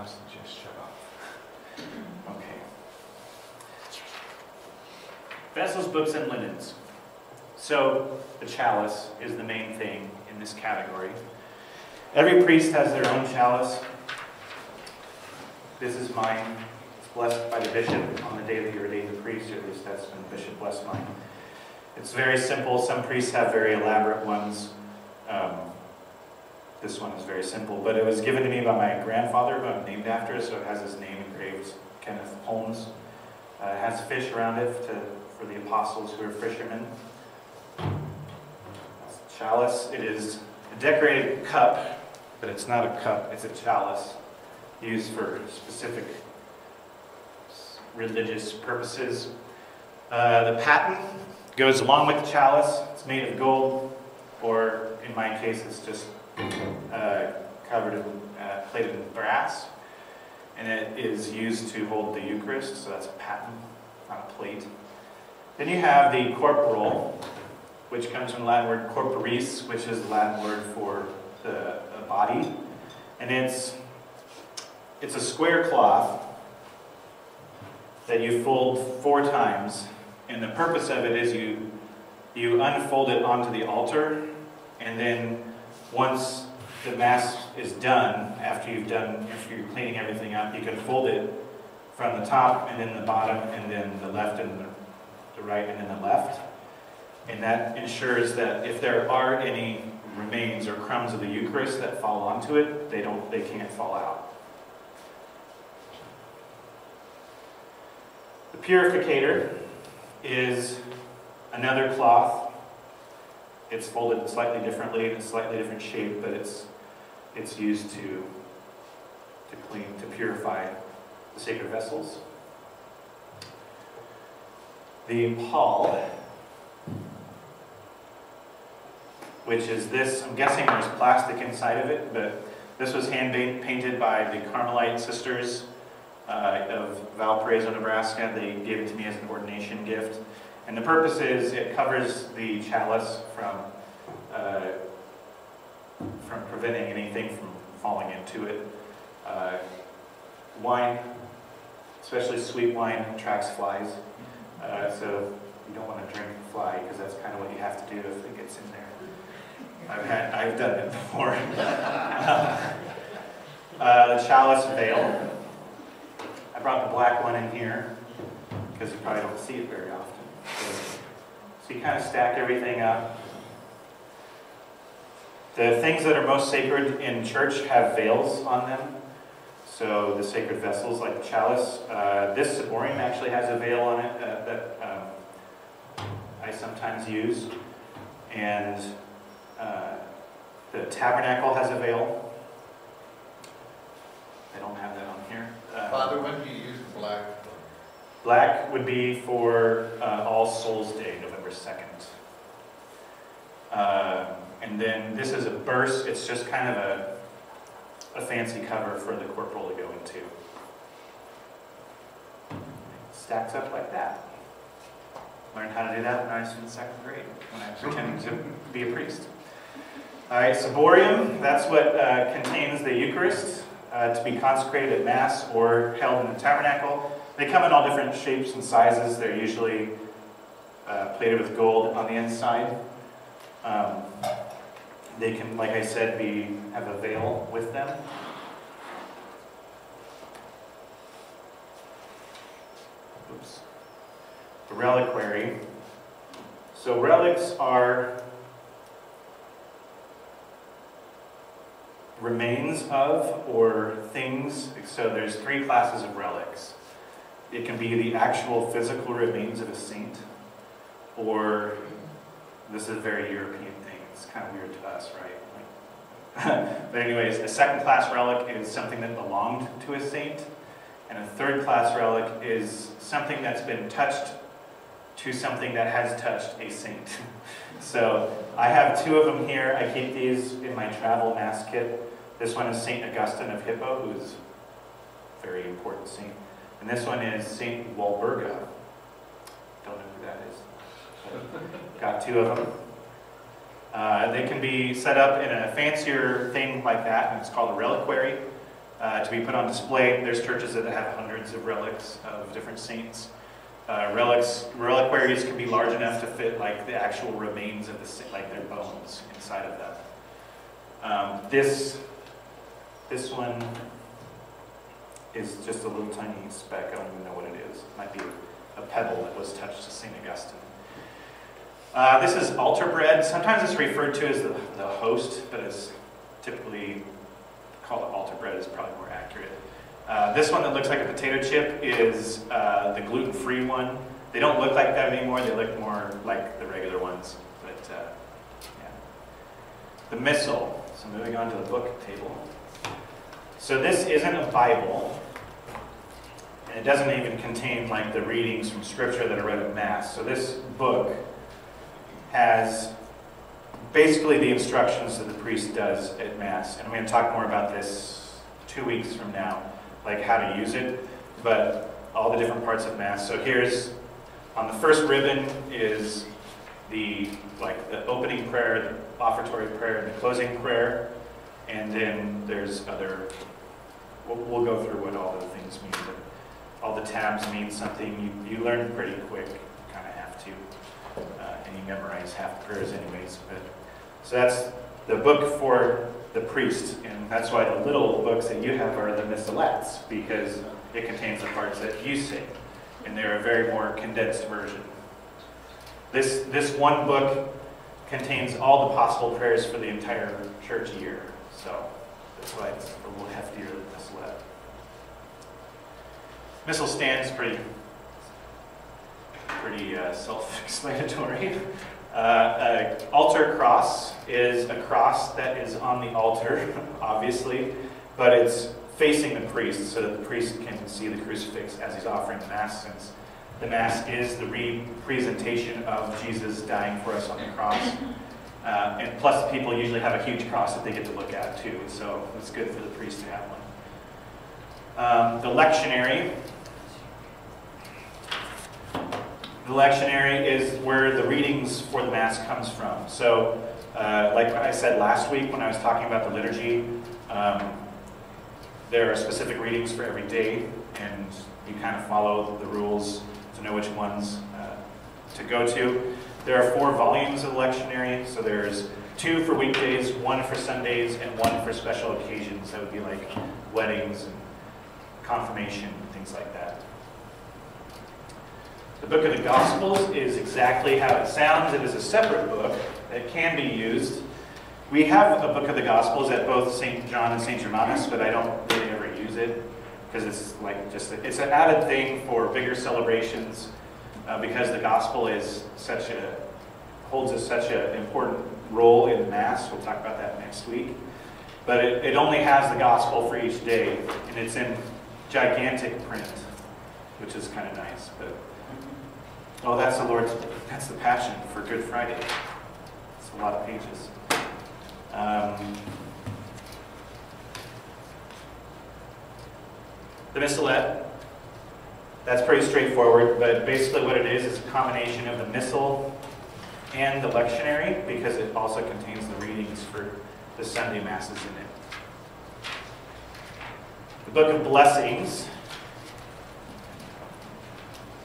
must have just shut off. Okay. Vessels, books, and linens. So the chalice is the main thing in this category. Every priest has their own chalice. This is mine. It's blessed by the bishop on the day that you're ordained a priest, or at least that's when the bishop blessed mine. It's very simple. Some priests have very elaborate ones. This one is very simple, but it was given to me by my grandfather, who I'm named after, so it has his name engraved, Kenneth Holmes. It has fish around it for the apostles who are fishermen. Chalice, it is a decorated cup, but it's not a cup, it's a chalice used for specific religious purposes. The paten goes along with the chalice. It's made of gold, or in my case, it's just covered in, plated in brass, and it is used to hold the Eucharist, so that's a paten, not a plate. Then you have the corporal, which comes from the Latin word corporis, which is the Latin word for the body, and it's a square cloth that you fold 4 times, and the purpose of it is you unfold it onto the altar, and then once the Mass is done, after you're cleaning everything up, you can fold it from the top, and then the bottom, and then the left, and the right, and then the left. And that ensures that if there are any remains or crumbs of the Eucharist that fall onto it, they can't fall out. The purificator is another cloth. It's folded slightly differently, in a slightly different shape, but it's used to clean, to purify the sacred vessels. The pall, which is this, I'm guessing there's plastic inside of it, but this was hand painted by the Carmelite sisters of Valparaiso, Nebraska. They gave it to me as an ordination gift. And the purpose is it covers the chalice from preventing anything from falling into it. Wine, especially sweet wine, attracts flies. So you don't want to drink fly, because that's kind of what you have to do if it gets in there. I've done it before. The Chalice Veil. I brought the black one in here because you probably don't see it very often. So you kind of stack everything up. The things that are most sacred in church have veils on them. So the sacred vessels, like the chalice, this ciborium actually has a veil on it that I sometimes use. And the tabernacle has a veil. I don't have that on here. Father, when do you use the black? Black would be for All Souls Day, November 2nd. And then this is a burse. It's just kind of a fancy cover for the corporal to go into. Stacks up like that. Learned how to do that when I was in 2nd grade, when I was pretending to be a priest. All right, ciborium, that's what contains the Eucharist to be consecrated at Mass or held in the tabernacle. They come in all different shapes and sizes. They're usually plated with gold on the inside. They can, like I said, have a veil with them. Oops. The reliquary. So relics are remains of or things. So there's 3 classes of relics. It can be the actual physical remains of a saint, or this is a very European thing. It's kind of weird to us, right? But anyways, a 2nd class relic is something that belonged to a saint, and a 3rd class relic is something that's been touched to something that has touched a saint. So I have 2 of them here. I keep these in my travel Mass kit. This one is St. Augustine of Hippo, who is a very important saint. And this one is St. Walburga. Don't know who that is. Got 2 of them. They can be set up in a fancier thing like that, and it's called a reliquary. to be put on display. There's churches that have hundreds of relics of different saints. Reliquaries can be large enough to fit like the actual remains of the saint, like their bones inside of them. This one is just a little tiny speck. I don't even know what it is. It might be a pebble that was touched to St. Augustine. This is altar bread. Sometimes it's referred to as the host, but it's typically called altar bread is probably more accurate. This one that looks like a potato chip is the gluten-free one. They don't look like that anymore. They look more like the regular ones. But yeah. The missal. So moving on to the book table. So this isn't a Bible. And it doesn't even contain like the readings from Scripture that are read at Mass. So this book has basically the instructions that the priest does at Mass. And I'm going to talk more about this 2 weeks from now, like how to use it, but all the different parts of Mass. So here's, on the first ribbon is the opening prayer, the offertory prayer, the closing prayer, and then there's other, we'll go through what all the things mean, but all the tabs mean something. You learn pretty quick, you kind of have to, and you memorize half the prayers anyways. But so that's the book for the priest, and that's why the little books that you have are the missalettes, because it contains the parts that you say, and they're a very more condensed version. This one book contains all the possible prayers for the entire church year, so that's why it's a little heftier than the missalette. Missal stands pretty self-explanatory. Altar cross is a cross that is on the altar, obviously, but it's facing the priest so that the priest can see the crucifix as he's offering the Mass, since the Mass is the representation of Jesus dying for us on the cross. And plus, the people usually have a huge cross that they get to look at too, so it's good for the priest to have one. The lectionary. The lectionary is where the readings for the Mass comes from. So, like I said last week when I was talking about the liturgy, there are specific readings for every day, and you kind of follow the rules to know which ones to go to. There are 4 volumes of the lectionary, so there's 2 for weekdays, 1 for Sundays, and 1 for special occasions. That would be like weddings and confirmation, things like that. The Book of the Gospels is exactly how it sounds. It is a separate book that can be used. We have a Book of the Gospels at both St. John and St. Germanus, but I don't really ever use it because it's like it's an added thing for bigger celebrations because the Gospel is holds such an important role in Mass. We'll talk about that next week. But it only has the Gospel for each day, and it's in gigantic print, which is kind of nice. But oh, that's the Passion for Good Friday. It's a lot of pages. The missalette, that's pretty straightforward, but basically what it is a combination of the missal and the lectionary, because it also contains the readings for the Sunday Masses in it. The Book of Blessings.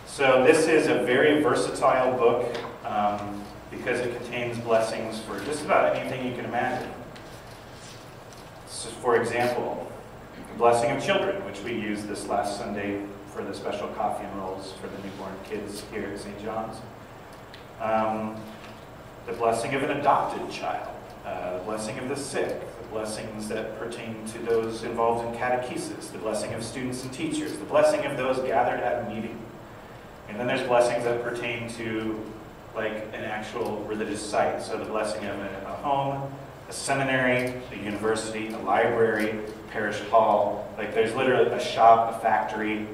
So this is a very versatile book because it contains blessings for just about anything you can imagine. So for example, the blessing of children, which we used this last Sunday for the special coffee and rolls for the newborn kids here at St. John's. The blessing of an adopted child, the blessing of the sick, the blessings that pertain to those involved in catechesis, the blessing of students and teachers, the blessing of those gathered at a meeting. And then there's blessings that pertain to like an actual religious site. So the blessing of a home, a seminary, a university, a library, parish hall. Like there's literally a shop, a factory.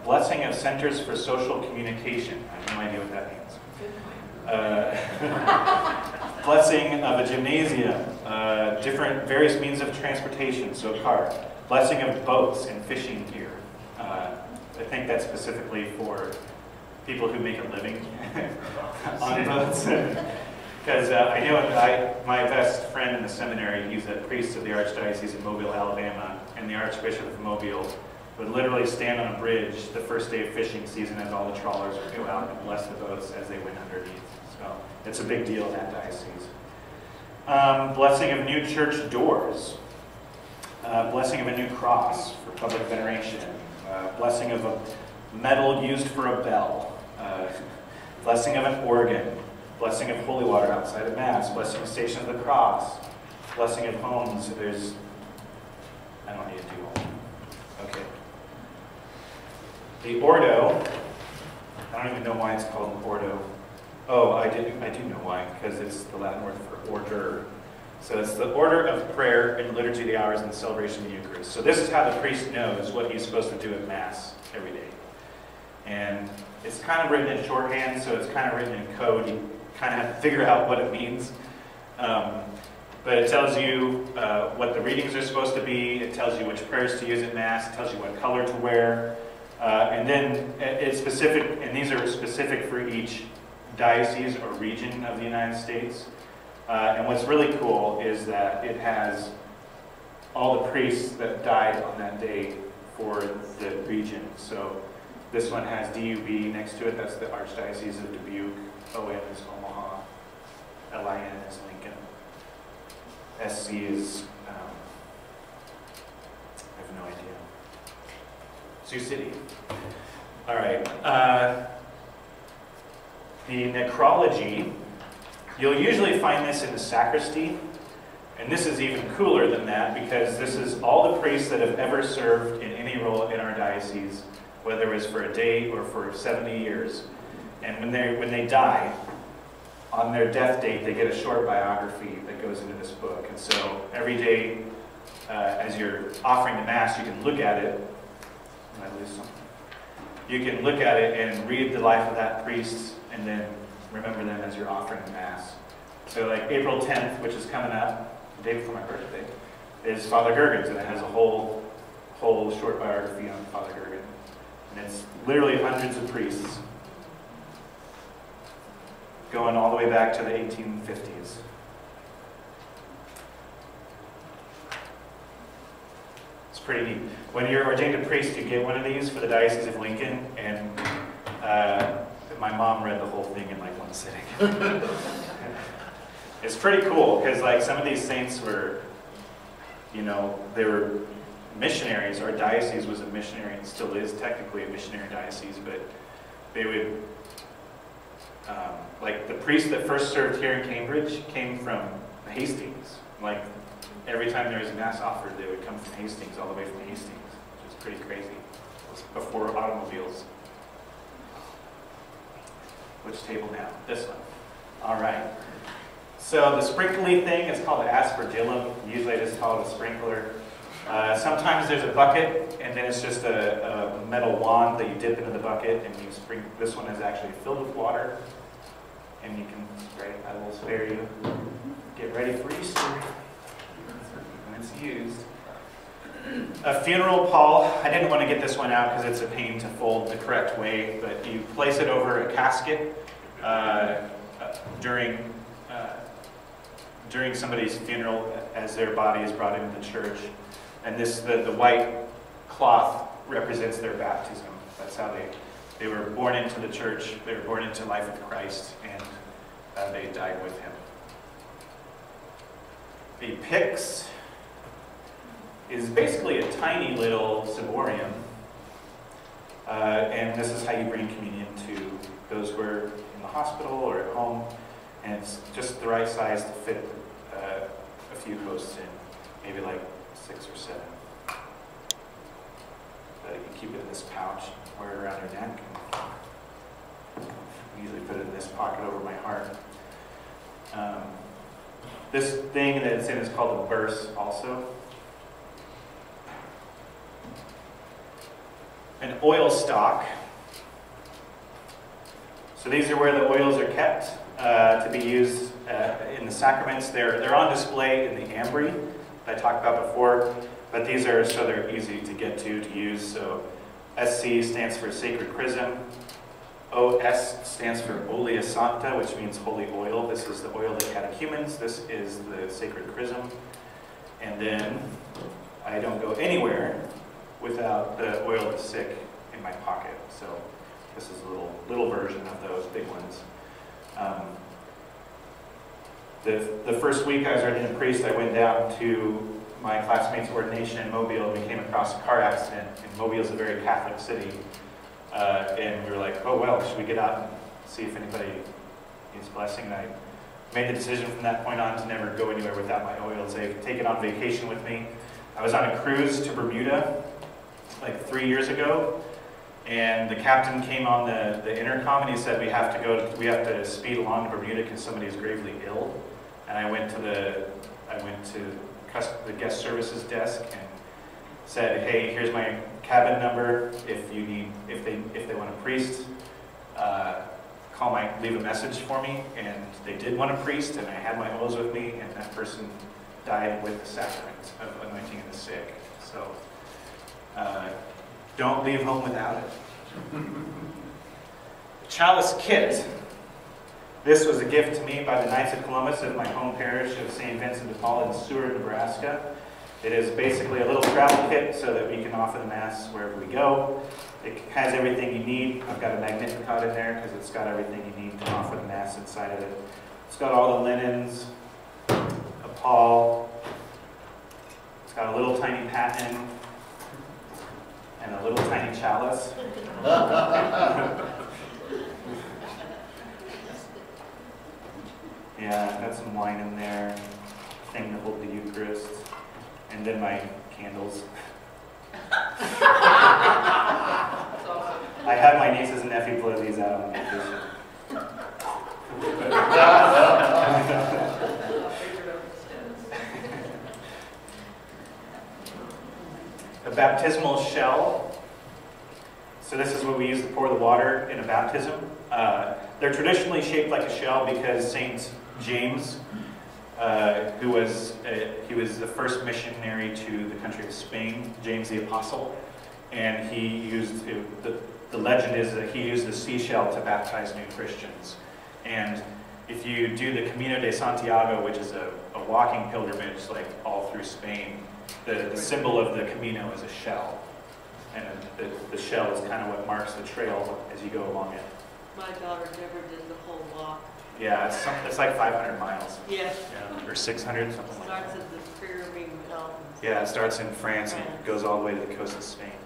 Blessing of centers for social communication. I have no idea what that means. Blessing of a gymnasium. Various means of transportation, so a car. Blessing of boats and fishing gear. I think that's specifically for people who make a living on boats. Because I know my best friend in the seminary, he's a priest of the Archdiocese of Mobile, Alabama, and the Archbishop of Mobile would literally stand on a bridge the first day of fishing season as all the trawlers would go out and bless the boats as they went underneath. So it's a big deal in that diocese. Blessing of new church doors. Blessing of a new cross for public veneration. Blessing of a medal used for a bell. Blessing of an organ. Blessing of holy water outside of Mass. Blessing of Station of the Cross. Blessing of homes. I don't need to do all. Okay. The Ordo. I don't even know why it's called an Ordo. Oh, I do know why, because it's the Latin word for order. So it's the order of prayer in liturgy of the hours and the celebration of the Eucharist. So this is how the priest knows what he's supposed to do at Mass every day. And it's kind of written in shorthand, so it's kind of written in code. You kind of have to figure out what it means. But it tells you what the readings are supposed to be. It tells you which prayers to use at Mass. It tells you what color to wear. And then it's specific, and these are specific for each diocese or region of the United States. And what's really cool is that it has all the priests that died on that day for the region. So this one has DUB next to it. That's the Archdiocese of Dubuque. OM is Omaha. LIN is Lincoln. SC is, I have no idea. Sioux City. All right. The necrology, you'll usually find this in the sacristy, and this is even cooler than that because this is all the priests that have ever served in any role in our diocese, whether it was for a day or for 70 years. And when they die, on their death date, they get a short biography that goes into this book. And so every day, as you're offering the Mass, you can look at it. Did I lose something? You can look at it and read the life of that priest, and then remember them as you're offering the Mass. So like April 10th, which is coming up, the day before my birthday, is Father Gergens, and it has a whole short biography on Father Gergen. And it's literally hundreds of priests, going all the way back to the 1850s. It's pretty neat. When you're ordained a priest, you get one of these for the Diocese of Lincoln, and my mom read the whole thing in like one sitting. It's pretty cool, because like some of these saints were, they were missionaries. Our diocese was a missionary, and still is technically a missionary diocese, but they would, like the priest that first served here in Cambridge came from Hastings. Like every time there was a Mass offered, they would come from Hastings, all the way from Hastings, which is pretty crazy. It was before automobiles. Which table now? This one. All right. So the sprinkly thing is called the Aspergillum. Usually I just call it a sprinkler. Sometimes there's a bucket, and then it's just a metal wand that you dip into the bucket, and you sprinkle. This one is actually filled with water, and you can spray it. I will spare you. Get ready for Easter when it's used. A funeral pall. I didn't want to get this one out because it's a pain to fold the correct way, but you place it over a casket during somebody's funeral as their body is brought into the church. And the white cloth represents their baptism. That's how they were born into the church. They were born into life with Christ, and they died with him. The pyx is basically a tiny little ciborium, and this is how you bring communion to those who are in the hospital or at home, and it's just the right size to fit a few hosts in, maybe like 6 or 7. But you keep it in this pouch, wear it around your neck, and usually put it in this pocket over my heart. This thing that it's in is called a burse also. An oil stock. So these are where the oils are kept to be used in the sacraments. They're on display in the ambry that I talked about before, but these are so they're easy to get to use. So SC stands for Sacred Chrism. OS stands for Olea Sancta, which means holy oil. This is the oil of catechumens. This is the Sacred Chrism. And then I don't go anywhere without the oil of the sick in my pocket. So this is a little version of those big ones. The first week I was ordained a priest, I went down to my classmate's ordination in Mobile, and we came across a car accident. And Mobile is a very Catholic city. And we were like, oh well, should we get out and see if anybody needs blessing? And I made the decision from that point on to never go anywhere without my oils. I take it on vacation with me. I was on a cruise to Bermuda like 3 years ago, and the captain came on the intercom and he said we have to speed along to Bermuda because somebody is gravely ill. And I went to the guest services desk and said, hey, here's my cabin number. If they want a priest, leave a message for me. And they did want a priest, and I had my oils with me, and that person died with the sacrament of anointing the sick. So don't leave home without it. The Chalice kit. This was a gift to me by the Knights of Columbus of my home parish of St. Vincent de Paul in Seward, Nebraska. It is basically a little travel kit so that we can offer the Mass wherever we go. It has everything you need. I've got a Magnificat in there because it's got everything you need to offer the Mass inside of it. It's got all the linens, a pall. It's got a little tiny paten and a little tiny chalice. Yeah, I've got some wine in there, thing to hold the Eucharist, and then my candles. I had my nieces and nephews blow these out on vacation. A baptismal shell. So this is what we use to pour the water in a baptism. They're traditionally shaped like a shell because St. James, he was the first missionary to the country of Spain, James the Apostle, and he used, the legend is that he used the seashell to baptize new Christians. And if you do the Camino de Santiago, which is a walking pilgrimage like all through Spain, the symbol of the Camino is a shell. And the shell is kind of what marks the trail as you go along it. My daughter never did the whole walk. Yeah, it's like 500 miles. Yeah. Or 600, something like that. Starts at the Pyrenees Mountains. Yeah, it starts in France and goes all the way to the coast of Spain.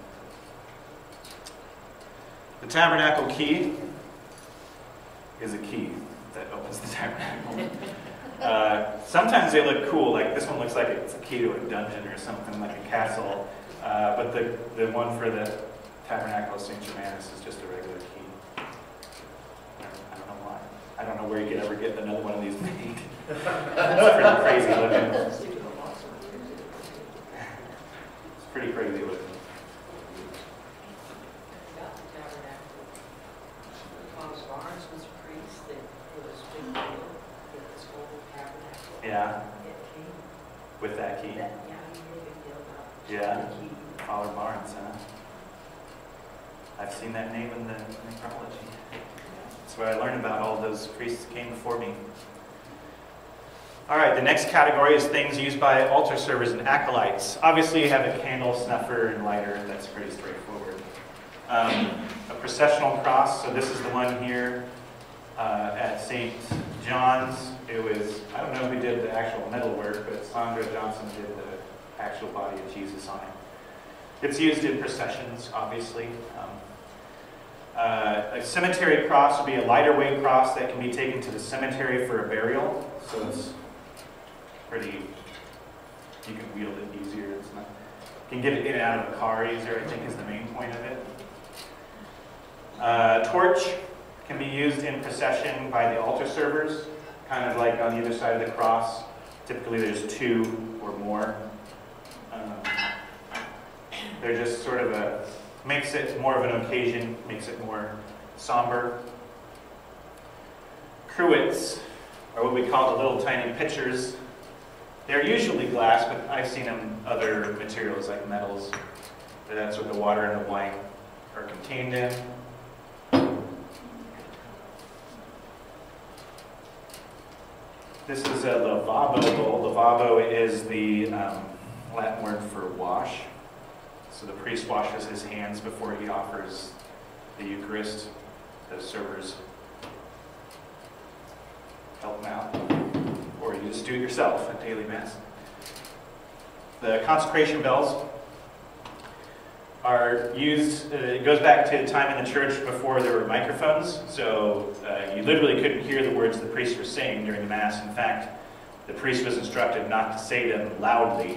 The tabernacle key is a key that opens the tabernacle. Sometimes they look cool, like this one looks like it's a key to a dungeon or something, like a castle. But the one for the tabernacle of St. Germanus is just a regular key. I don't know why. I don't know where you could ever get another one of these made. It's pretty crazy looking. It's pretty crazy looking. Yeah. With that key. Yeah. Father Barnes, huh? I've seen that name in the necrology. That's where I learned about all those priests that came before me. All right, the next category is things used by altar servers and acolytes. Obviously, you have a candle, snuffer, and lighter. That's pretty straightforward. A processional cross. So this is the one here at St. John's. It was, I don't know who did the actual metal work, but Sandra Johnson did the actual body of Jesus on it. It's used in processions, obviously. A cemetery cross would be a lighter weight cross that can be taken to the cemetery for a burial. So it's pretty, you can wield it easier. It's not, you can get it in and out of a car easier, I think is the main point of it. Torch can be used in procession by the altar servers, kind of like on either side of the cross. Typically there's two or more. They're just sort of makes it more of an occasion, makes it more somber. Cruets are what we call the little tiny pitchers. They're usually glass, but I've seen them other materials like metals. That's what the water and the wine are contained in. This is a lavabo bowl. Lavabo is the Latin word for wash. So the priest washes his hands before he offers the Eucharist. The servers help him out. Or you just do it yourself at daily Mass. The consecration bells are used, it goes back to the time in the church before there were microphones. So you literally couldn't hear the words the priest was saying during the Mass. In fact, the priest was instructed not to say them loudly.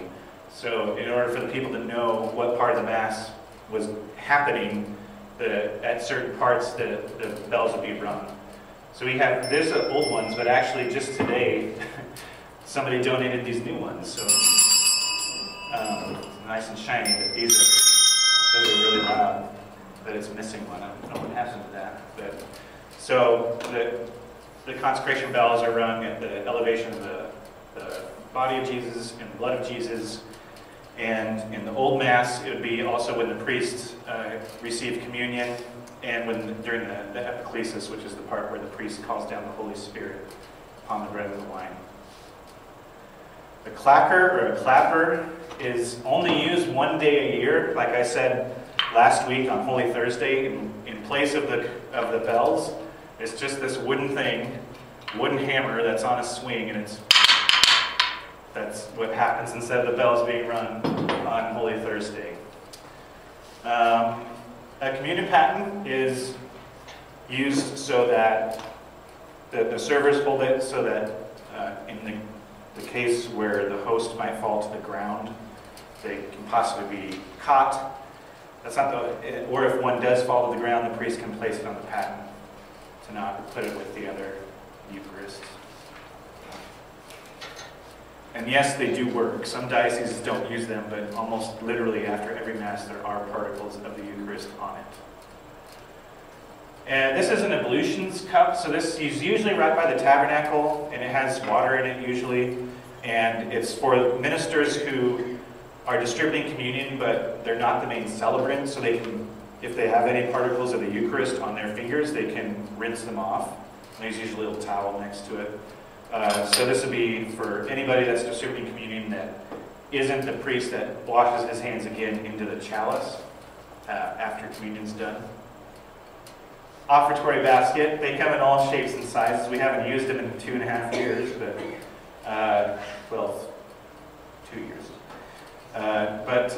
So in order for the people to know what part of the Mass was happening, at certain parts the bells would be rung. So we have, there's old ones, but actually just today, somebody donated these new ones. So nice and shiny, but those are really loud, but it's missing one. I don't know what happened to that. But, so the consecration bells are rung at the elevation of the body of Jesus and the blood of Jesus. And in the Old Mass, it would be also when the priest received communion and during the epiclesis, which is the part where the priest calls down the Holy Spirit upon the bread and the wine. The clacker or a clapper is only used one day a year. Like I said last week on Holy Thursday, in place of the bells, it's just this wooden thing, wooden hammer that's on a swing, and that's what happens instead of the bells being rung on Holy Thursday. A communion paten is used so that the servers hold it so that in the case where the host might fall to the ground, they can possibly be caught. That's not or if one does fall to the ground, the priest can place it on the paten to not put it with the other Eucharists. And yes, they do work. Some dioceses don't use them, but almost literally after every Mass there are particles of the Eucharist on it. And this is an Ablutions Cup, so this is usually right by the tabernacle, and it has water in it usually. And it's for ministers who are distributing communion, but they're not the main celebrant, so they can, if they have any particles of the Eucharist on their fingers, they can rinse them off. And there's usually a little towel next to it. So this would be for anybody that's distributing communion that isn't the priest that washes his hands again into the chalice after communion's done. Offertory basket, they come in all shapes and sizes. We haven't used them in 2.5 years, but, well, 2 years. But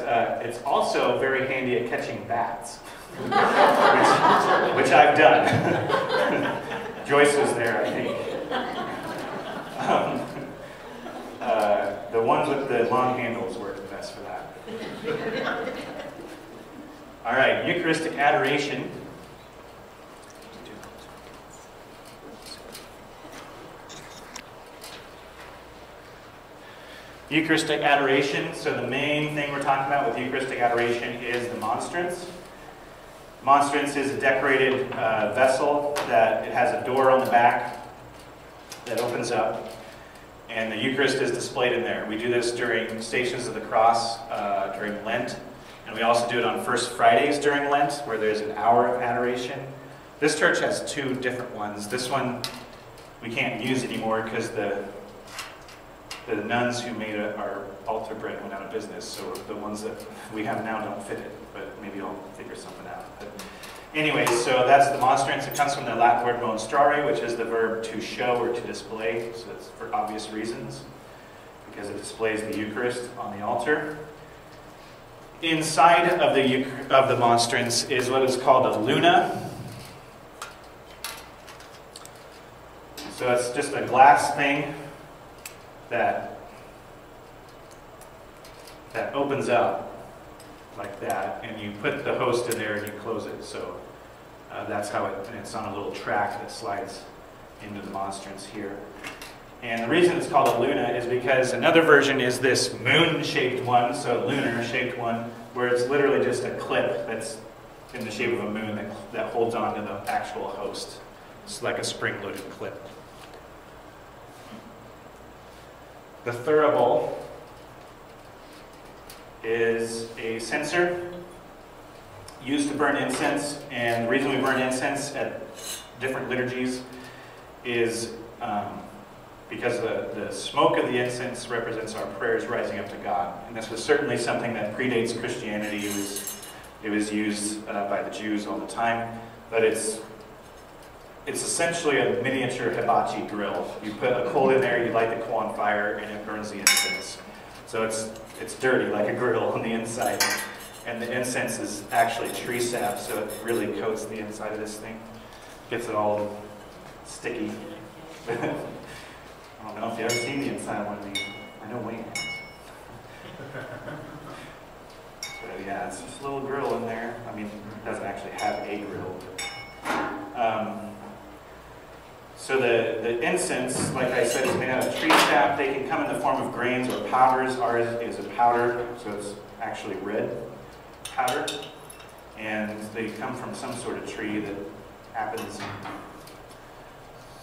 it's also very handy at catching bats, which I've done. Joyce was there, I think. The ones with the long handles work the best for that. All right, Eucharistic Adoration. Eucharistic Adoration, so the main thing we're talking about with Eucharistic Adoration is the monstrance. Monstrance is a decorated vessel that it has a door on the back that opens up, and the Eucharist is displayed in there. We do this during Stations of the Cross during Lent, and we also do it on First Fridays during Lent, where there's an hour of adoration. This church has 2 different ones. This one we can't use anymore because the nuns who made our altar bread went out of business, so the ones that we have now don't fit it, but maybe I'll figure something out. But anyway, so that's the monstrance. It comes from the Latin word monstrare, which is the verb to show or to display, so it's for obvious reasons, because it displays the Eucharist on the altar. Inside of the monstrance is what is called a luna. So it's just a glass thing that opens up like that, and you put the host in there and you close it. So that's how it's on a little track that slides into the monstrance here. And the reason it's called a luna is because another version is this moon-shaped one, so lunar-shaped one, where it's literally just a clip that's in the shape of a moon that holds on to the actual host. It's like a spring-loaded clip. The thurible is a censer used to burn incense, and the reason we burn incense at different liturgies is because the smoke of the incense represents our prayers rising up to God. And this was certainly something that predates Christianity. It was used by the Jews all the time, but it's essentially a miniature hibachi grill. You put a coal in there, you light the coal on fire, and it burns the incense. So it's dirty, like a grill on the inside. And the incense is actually tree sap, so it really coats the inside of this thing. Gets it all sticky. I don't know if you've ever seen the inside of one of these. I know Wayne has. So yeah, it's just a little grill in there. I mean, it doesn't actually have a grill. So the incense, like I said, is made out of tree sap. They can come in the form of grains or powders. Ours is a powder, so it's actually red powder. And they come from some sort of tree that happens in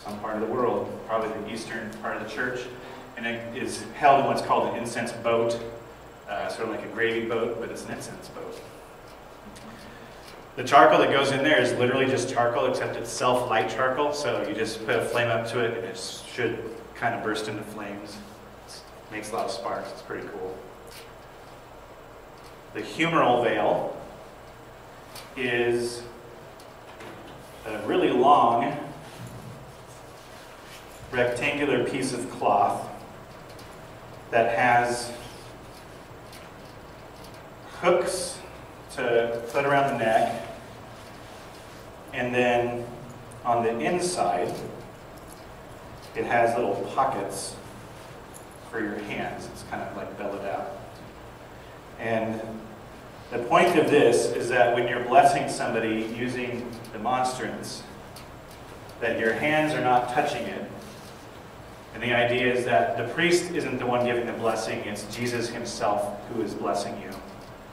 some part of the world, probably the eastern part of the church. And it is held in what's called an incense boat, sort of like a gravy boat, but it's an incense boat. The charcoal that goes in there is literally just charcoal, except it's self-light charcoal, so you just put a flame up to it and it should kind of burst into flames. It makes a lot of sparks, it's pretty cool. The humeral veil is a really long rectangular piece of cloth that has hooks to put around the neck, and then on the inside it has little pockets for your hands. It's kind of like bellowed out. And the point of this is that when you're blessing somebody using the monstrance, that your hands are not touching it. And the idea is that the priest isn't the one giving the blessing, it's Jesus himself who is blessing you,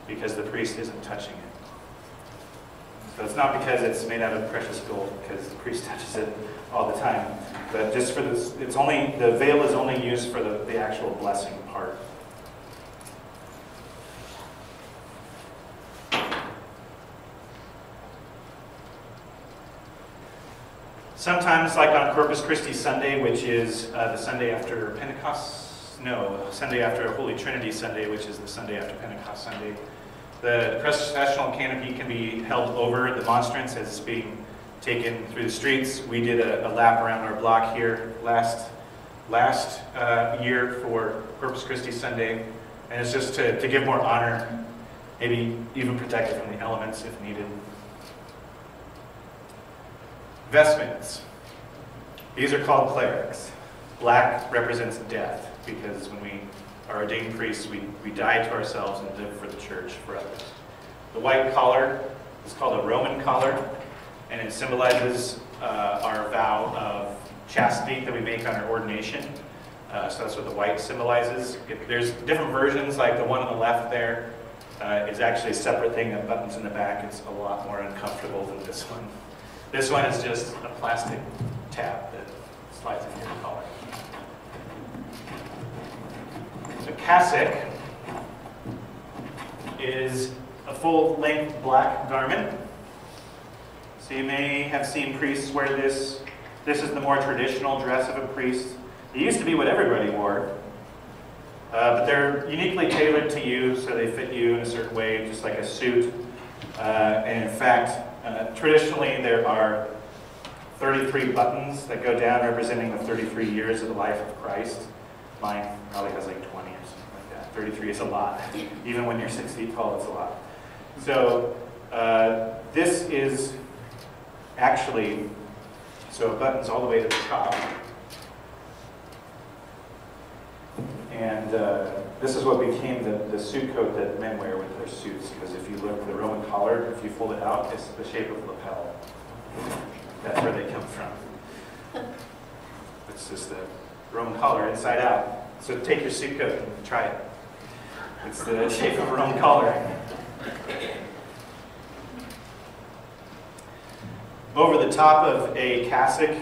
because the priest isn't touching it. So it's not because it's made out of precious gold, because the priest touches it all the time. But just for this, the veil is only used for the actual blessing part. Sometimes, like on Corpus Christi Sunday, which is the Sunday after Pentecost, Sunday after Holy Trinity Sunday, which is the Sunday after Pentecost Sunday, the processional canopy can be held over the monstrance as it's being taken through the streets. We did a lap around our block here last year for Corpus Christi Sunday, and it's just to give more honor, maybe even protect it from the elements if needed. Vestments. These are called clerics. Black represents death, because when we are ordained priests, we die to ourselves and live for the church, for others. The white collar is called a Roman collar, and it symbolizes our vow of chastity that we make on our ordination. So that's what the white symbolizes. There's different versions, like the one on the left there. It's actually a separate thing that buttons in the back. It's a lot more uncomfortable than this one. This one is just a plastic tab that slides into your collar. The cassock is a full-length black garment. So you may have seen priests wear this. This is the more traditional dress of a priest. It used to be what everybody wore, but they're uniquely tailored to you, so they fit you in a certain way, just like a suit. And in fact, traditionally there are 33 buttons that go down representing the 33 years of the life of Christ. Mine probably has like 20 or something like that. 33 is a lot. Even when you're 6 feet tall, it's a lot. So this is actually, so it buttons all the way to the top. And this is what became the suit coat that men wear with their suits, because if you look, the Roman collar, if you fold it out, it's the shape of a lapel. That's where they come from. It's just the Roman collar inside out. So take your suit coat and try it. It's the shape of a Roman collar. Over the top of a cassock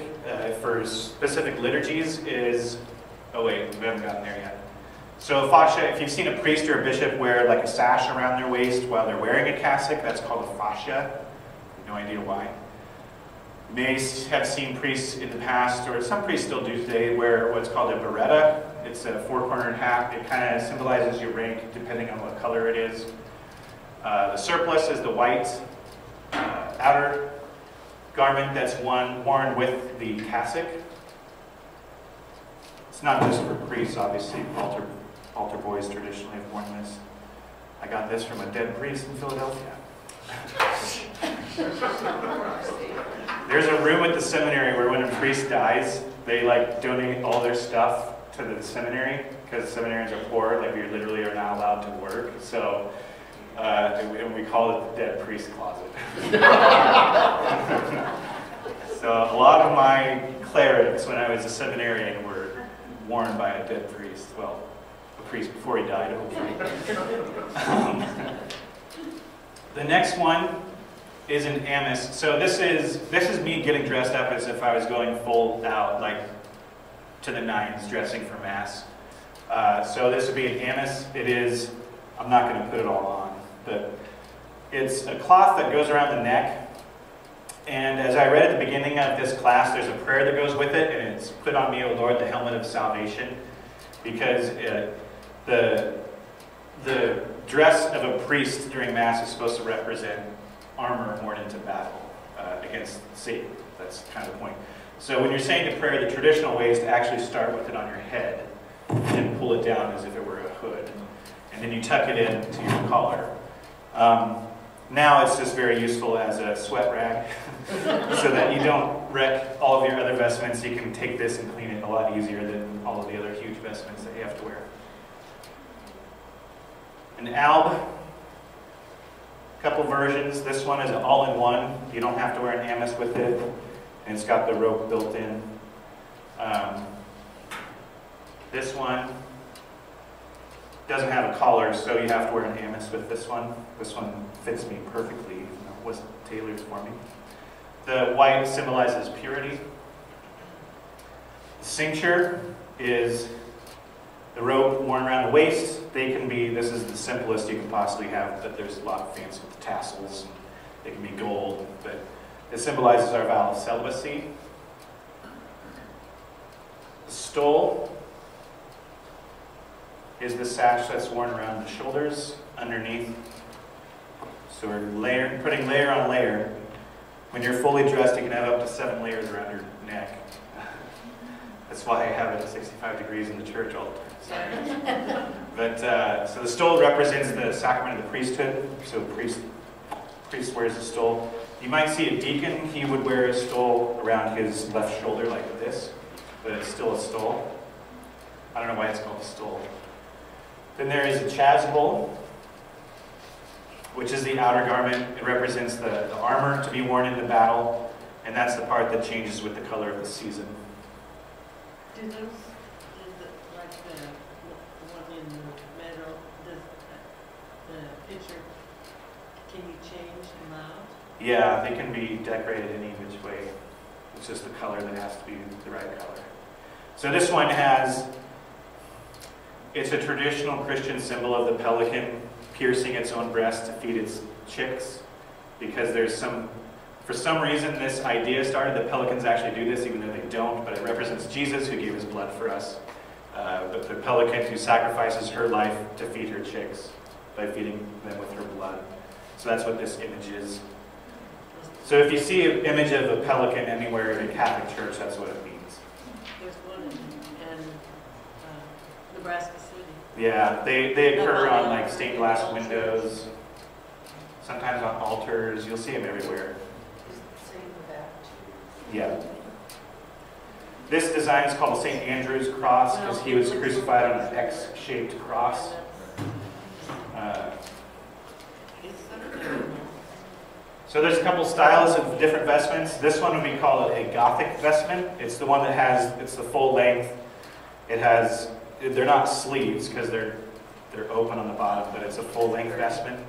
for specific liturgies is, oh wait, we haven't gotten there yet. So fascia, if you've seen a priest or a bishop wear like a sash around their waist while they're wearing a cassock, that's called a fascia. No idea why. You may have seen priests in the past, or some priests still do today, wear what's called a biretta. It's a four-cornered hat. It kind of symbolizes your rank depending on what color it is. The surplice is the white outer garment that's worn with the cassock. It's not just for priests, obviously. Altar boys traditionally have worn this. I got this from a dead priest in Philadelphia. There's a room at the seminary where when a priest dies, they like donate all their stuff to the seminary because seminarians are poor. Like we literally are not allowed to work. So we call it the dead priest closet. So a lot of my clerics when I was a seminarian were worn by a dead priest. Well, a priest before he died, hopefully. The next one is an amice. So this is me getting dressed up as if I was going full out, like to the nines, dressing for mass. So this would be an amice. It is, I'm not going to put it all on, but it's a cloth that goes around the neck. And as I read at the beginning of this class, there's a prayer that goes with it, and it's "Put on me, O Lord, the helmet of salvation," because the dress of a priest during Mass is supposed to represent armor worn into battle against Satan. That's kind of the point. So when you're saying the prayer, the traditional way is to actually start with it on your head and pull it down as if it were a hood. And then you tuck it into your collar. Now it's just very useful as a sweat rag so that you don't wreck all of your other vestments. You can take this and clean it a lot easier than all of the other huge vestments that you have to wear. An alb, a couple versions. This one is an all-in-one. You don't have to wear an amice with it. And it's got the rope built in. This one doesn't have a collar, so you have to wear an amice with this one. This one fits me perfectly, even though it wasn't tailored for me. The white symbolizes purity. The cincture is the rope worn around the waist. They can be, this is the simplest you can possibly have, but there's a lot of fancy with the tassels. They can be gold, but it symbolizes our vow of celibacy. The stole is the sash that's worn around the shoulders underneath. So we're putting layer on layer. When you're fully dressed, you can have up to 7 layers around your neck. That's why I have it at 65 degrees in the church all the time. Sorry. But so the stole represents the sacrament of the priesthood. So priest wears a stole. You might see a deacon. He would wear a stole around his left shoulder like this, but it's still a stole. I don't know why it's called a stole. Then there is a chasuble, which is the outer garment. It represents the armor to be worn in the battle, and that's the part that changes with the color of the season. Do those, like the one in the middle, the picture, can you change them out? Yeah, they can be decorated any which way. It's just the color that has to be the right color. So this one it's a traditional Christian symbol of the pelican piercing its own breast to feed its chicks, because for some reason this idea started that pelicans actually do this, even though they don't, but it represents Jesus who gave his blood for us. But the pelican who sacrifices her life to feed her chicks by feeding them with her blood. So that's what this image is. So if you see an image of a pelican anywhere in a Catholic church, that's what it means. There's one in Nebraska City. Yeah, they occur on like stained glass windows, sometimes on altars. You'll see them everywhere. Is it the same with that too? Yeah. This design is called St. Andrew's cross because he was crucified on an X-shaped cross. So there's a couple styles of different vestments. This one would be called a Gothic vestment. It's the one that it's the full length. They're not sleeves because they're open on the bottom, but it's a full length vestment.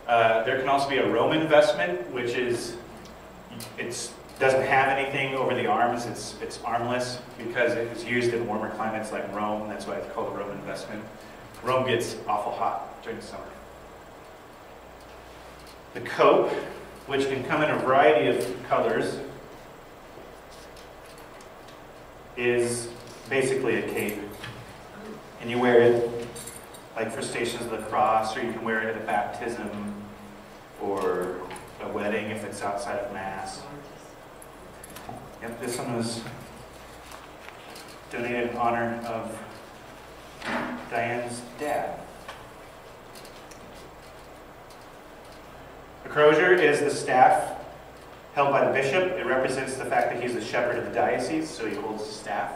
There can also be a Roman vestment, which doesn't have anything over the arms. It's armless because it was used in warmer climates like Rome. That's why it's called a Roman vestment. Rome gets awful hot during the summer. The cope, which can come in a variety of colors. is basically a cape. And you wear it like for Stations of the Cross, or you can wear it at a baptism or a wedding if it's outside of Mass. Yep, this one was donated in honor of Diane's dad. The crozier is the staff held by the bishop. It represents the fact that he's the shepherd of the diocese, so he holds the staff.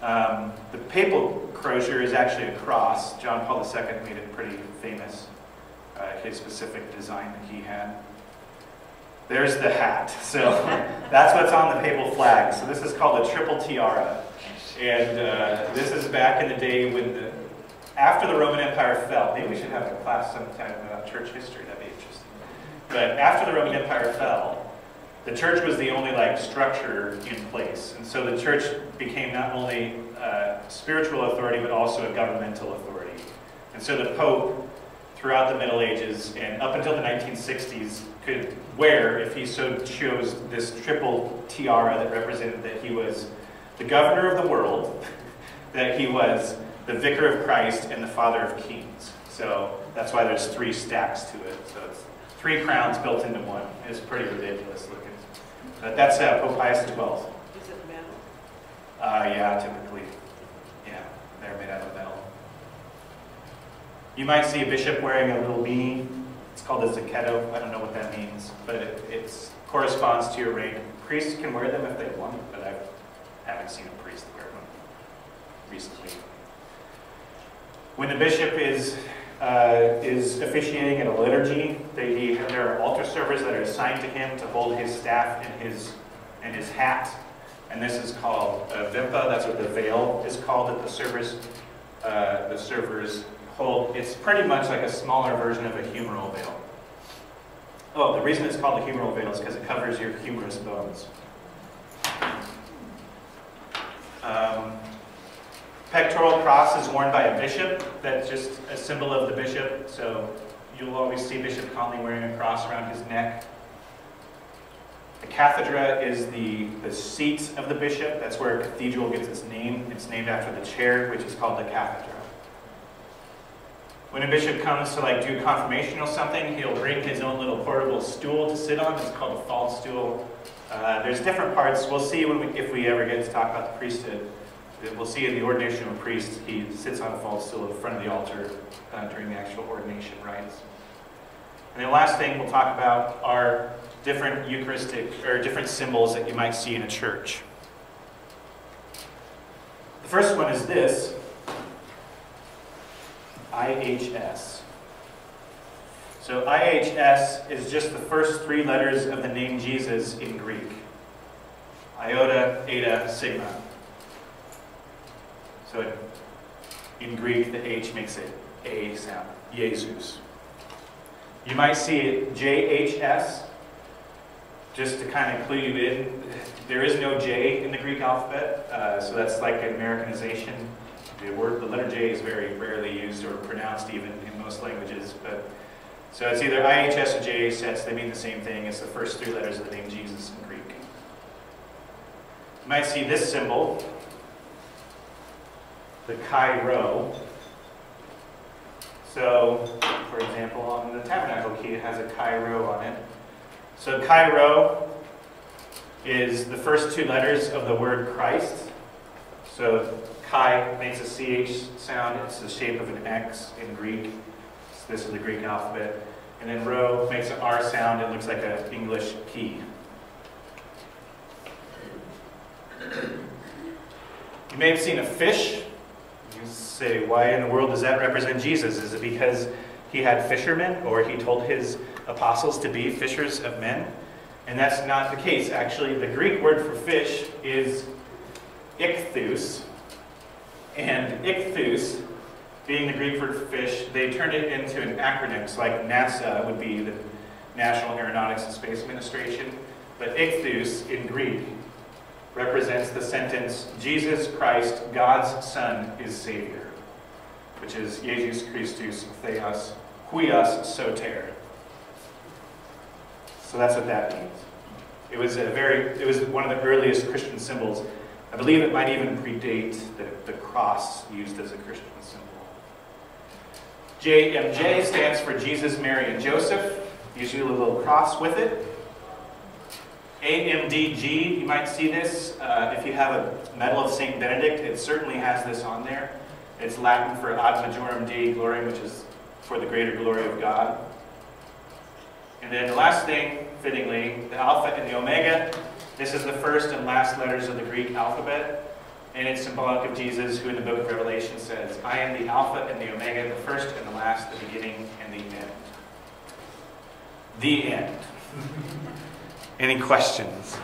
The papal crozier is actually a cross. John Paul II made it pretty famous, his specific design that he had. There's the hat. So that's what's on the papal flag. So this is called a triple tiara. And this is back in the day when after the Roman Empire fell. Maybe we should have a class sometime about church history. That'd be interesting. But after the Roman Empire fell, the church was the only structure in place. And so the church became not only spiritual authority, but also a governmental authority. And so the Pope, throughout the Middle Ages and up until the 1960s, could wear, if he so chose, this triple tiara that represented that he was the governor of the world, that he was the vicar of Christ, and the father of kings. So that's why there's 3 stacks to it. So it's 3 crowns built into one. It's pretty ridiculous looking. But that's Pope Pius XII. Is it metal? Yeah, typically. Yeah, they're made out of metal. You might see a bishop wearing a little beanie. It's called a zacchetto. I don't know what that means, but it corresponds to your rank. Priests can wear them if they want, but I haven't seen a priest wear them recently. When the bishop is officiating in a liturgy, there are altar servers that are assigned to him to hold his staff and his hat. And this is called a vimpa. That's what the veil is called that the servers hold. It's pretty much like a smaller version of a humeral veil. Oh, the reason it's called a humeral veil is because it covers your humerus bones. Pectoral cross is worn by a bishop. That's just a symbol of the bishop. So you'll always see Bishop Conley wearing a cross around his neck. The cathedra is the seat of the bishop. That's where a cathedral gets its name. It's named after the chair, which is called the cathedra. When a bishop comes to do confirmation or something, he'll bring his own little portable stool to sit on. It's called a fall stool. There's different parts. We'll see if we ever get to talk about the priesthood. We'll see in the ordination of a priest, he sits on a fall stool in front of the altar during the actual ordination rites. And the last thing we'll talk about are different Eucharistic, or different symbols that you might see in a church. The first one is this, IHS. So IHS is just the first 3 letters of the name Jesus in Greek. Iota, Eta, Sigma. So in Greek, the H makes it A sound, Jesus. You might see it JHS, just to kind of clue you in. There is no J in the Greek alphabet, so that's like an Americanization. The letter J is very rarely used or pronounced even in most languages. So it's either IHS or JHS. They mean the same thing. It's the first 3 letters of the name Jesus in Greek. You might see this symbol, the Chi Rho. So, for example, on the tabernacle key, it has a Chi Rho on it. So Chi Rho is the first 2 letters of the word Christ. So Chi makes a CH sound. It's the shape of an X in Greek. So this is the Greek alphabet. And then Rho makes an R sound. It looks like an English P. You may have seen a fish. You say, why in the world does that represent Jesus? Is it because he had fishermen, or he told his apostles to be fishers of men? And that's not the case. Actually, the Greek word for fish is ichthus. And ichthus, being the Greek word for fish, they turned it into an acronym. So like NASA would be the National Aeronautics and Space Administration. But ichthus in Greek represents the sentence, Jesus Christ, God's Son, is Savior, which is Jesus Christus Theos, Huios Soter. So that's what that means. It was one of the earliest Christian symbols. I believe it might even predate the cross used as a Christian symbol. JMJ stands for Jesus, Mary, and Joseph, usually a little cross with it. AMDG, you might see this. If you have a medal of St. Benedict, it certainly has this on there. It's Latin for Ad Majorem Dei Gloriam, which is for the greater glory of God. And then the last thing, fittingly, the Alpha and the Omega. This is the first and last letters of the Greek alphabet, and it's symbolic of Jesus, who in the book of Revelation says, I am the Alpha and the Omega, the first and the last, the beginning and the end. The end. Any questions?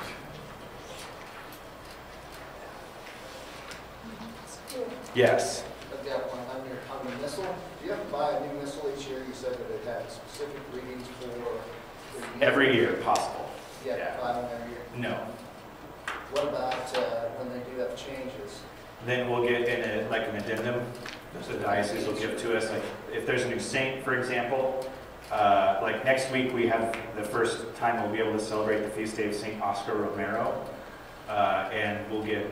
Yes. I've got one on the missal. Do you have to buy a new missal each year? You said that it had specific readings for the year. Every year possible. You have to buy them every year? No. What about when they do have changes? Then we'll get in an addendum. The diocese will give to us. Like if there's a new saint, for example, like next week we have the first time we'll be able to celebrate the feast day of St. Oscar Romero, and we'll get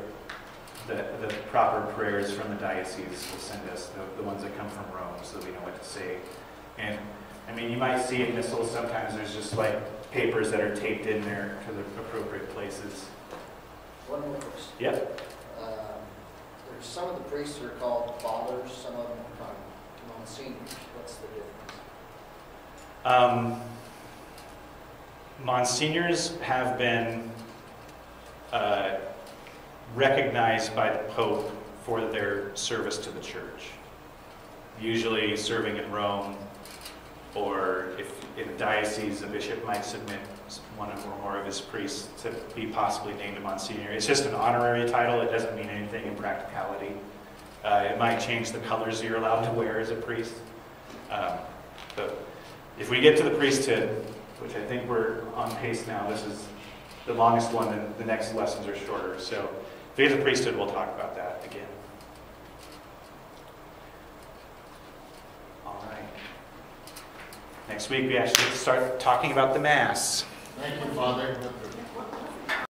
the proper prayers from the diocese. Will send us the ones that come from Rome, so that we know what to say. And I mean, you might see in missals sometimes there's just like papers that are taped in there to the appropriate places. One more question. Yep. There's some of the priests who are called fathers, some of them are called monsignors. What's the difference? Monsignors have been recognized by the Pope for their service to the church. Usually serving in Rome, or if in a diocese, a bishop might submit one or more of his priests to be possibly named a Monsignor. It's just an honorary title. It doesn't mean anything in practicality. It might change the colors you're allowed to wear as a priest. But if we get to the priesthood, which I think we're on pace now, this is the longest one, and the next lessons are shorter. So if we get to the priesthood, we'll talk about that again. All right. Next week, we actually start talking about the Mass. Thank you, Father.